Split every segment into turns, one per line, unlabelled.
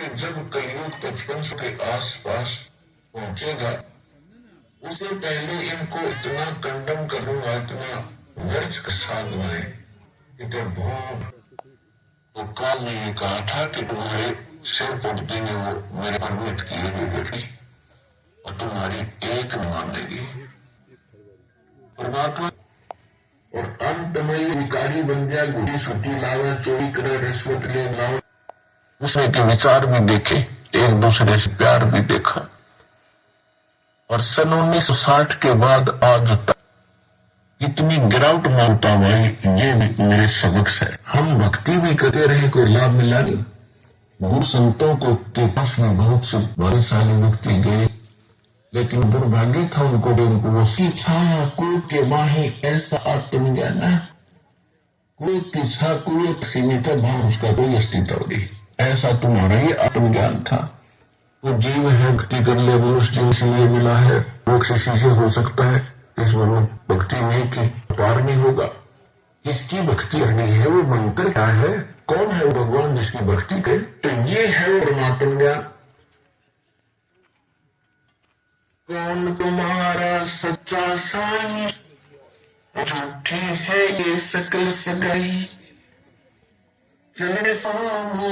कि जब कलयुग 5500 के आसपास पहुंचेगा, उससे पहले इनको इतना कंडम करूंगा, इतना व्यर्थ का साथ बनाए कि जब भूख तो काल ने ये कहा था कि तुम्हारे सिर पर देंगे वो मेरे परमित किए हुए बेटी, और तुम्हारी एक न मानेगी। परमात्मा और अंत में ये विकारी बन गया, गुड़ी छुट्टी लावे, चोरी करे, रिश्वत ले लावे। उसने के विचार भी देखे, एक दूसरे से प्यार भी देखा। और सन 1960 के बाद आज तक इतनी गिरावट मानता भाई, ये भी मेरे सबक है। हम भक्ति भी करते रहे, कोई लाभ मिला नहीं। गुरु संतों को के पास में बहुत से भाग्यशाली व्यक्ति गए, लेकिन दुर्भाग्य था उनको वो छाया कुल के माही ऐसा आत्मज्ञान है, कुल की छा कुल सीमित भाव, उसका कोई अस्तित्व नहीं। ऐसा तुम्हारा ही आत्मज्ञान था। वो जीव है, भक्ति कर ले, मनुष्य जीव इसलिए मिला है, मोक्ष इसी से हो सकता है। इसमें भक्ति नहीं की पार नहीं होगा। किसकी भक्ति करनी है, वो मंत्र क्या है, कौन है वो भगवान जिसकी भक्ति करे, तो ये है वो परमात्म ज्ञान। कौन तुम्हारा सच्चा साई, झूठी है ये सकल सगाई, चलने सामने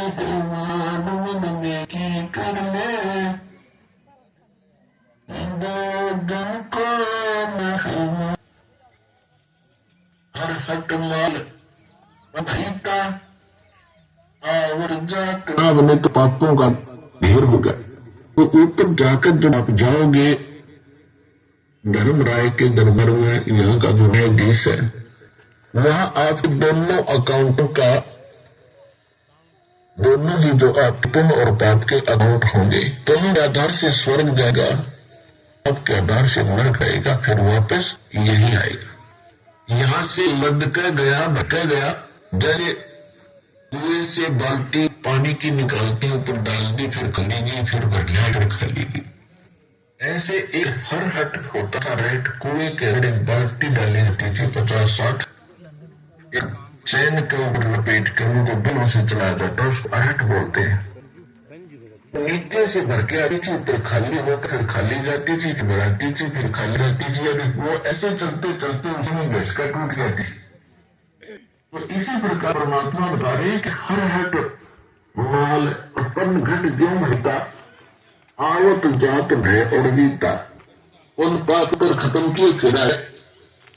मन की कर ले, दिन को हर हट माल बधाईता आवर जात। आपने तो पापों का ढेर होगा। तो ऊपर जाकर जब आप जाओगे धर्म राय के दरबार में, यहाँ का जो न्यायाधीश है, वहां आप दोनों अकाउंटों का, दोनों ही जो आप पुण्य और पाप के अकाउंट होंगे, पुण्य के आधार से स्वर्ग जाएगा, पाप के आधार से नरक आएगा, फिर वापस यही आएगा। यहां से लदका गया, भटका गया, जैसे कुएं से बाल्टी पानी की निकालती ऊपर डाल दी, फिर खलीगी, फिर भर लिया, फिर खलीगी। ऐसे एक हर हट होता था रेट, कुएं के अंदर एक बाल्टी डाली जाती थी 50-60, एक चैन के ऊपर लपेट कर उनको दोनों से चलाया जाता, उसको अरहट बोलते हैं। नीचे से भर के आती थी, ऊपर खाली होकर फिर खाली जाती थी, फिर भराती थी, फिर खाली जाती थी, और वो ऐसे चलते चलते उसमें घसका टूट जाती थी। तो इसी प्रकार परमात्मा बता रहे कि हर हट माल अपन घट ज्यों भरता, आवत जात भय और बीता। उन पाप पर खत्म किए, फिर आए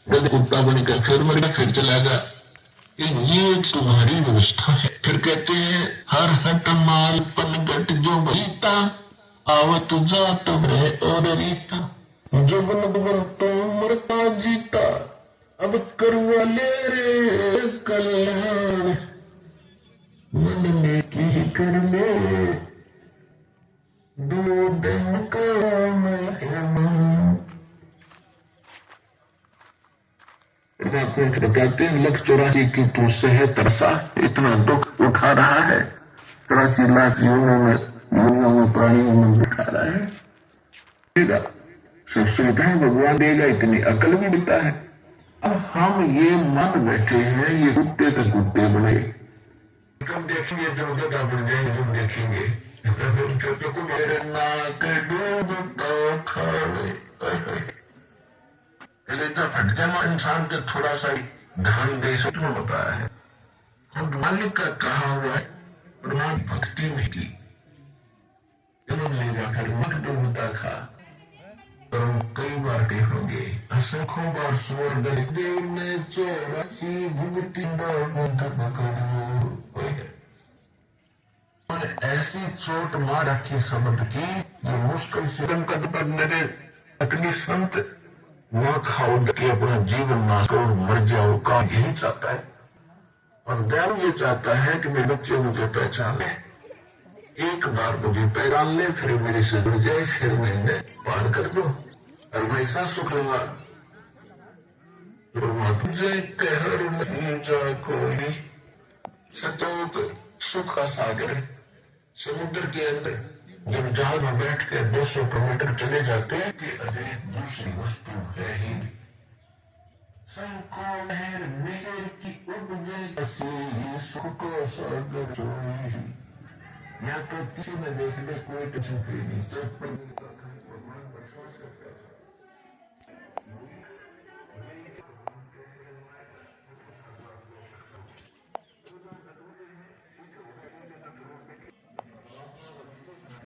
गद कुत्ता बनकर, फिर मर गया, फिर चला गया। ये तुम्हारी व्यवस्था है। फिर कहते हैं हर हट माल पन घट जो बीता, आवत जात भय और रीता, जुगन दुगन तो मरता जीता, अब करवा ले रे कल्याण, मन में की कर ले, दो दिन का मेहमान। बताते हैं 1,84,000 की तू से है तरसा, इतना दुख उठा रहा है, 83 लाख योनियों में प्राणियों में उठा रहा है। सुख सुविधाएं भगवान देगा, इतनी अकल भी देता है। अब हम ये मान बैठे हैं, ये कुत्ते से कुत्ते बने, तुम देखेंगे तो उधर बन जाएंगे, तुम देखेंगे मेरे नाक डूबता खावे, फट जाना इंसान के थोड़ा सा ध्यान दे सकते बताया है। और मालिक का कहा हुआ है, परमात्मा भक्ति नहीं की, मत डूबता खा, पर हम कई बार कहोगे, असंख्यों बार स्वर्ग देव ने 84 भुगति और ऐसी चोट मार रखी शब्द की, ये मुश्किल से कर मेरे अगली संत न खाओ कि अपना जीवन नाश करो, मर जाओ का यही चाहता है। और दयालु ये चाहता है कि मेरे बच्चे मुझे पहचान ले, एक बार मुझे पहचान ले, फिर मेरे से जुड़ जाए, फिर मैं पार कर दो और वैसा सुख लूंगा। तुझे कहर नहीं जा कोई, सचोट सुख सागर समुद्र के अंदर जब जहाज में बैठ के 200 किलोमीटर चले जाते हैं कि अजय दूसरी वस्तु है ही। मेहर की उपजे सुख को सागर या तो किसी में देख ले, कोई टेंशन फ्री नहीं, सब पर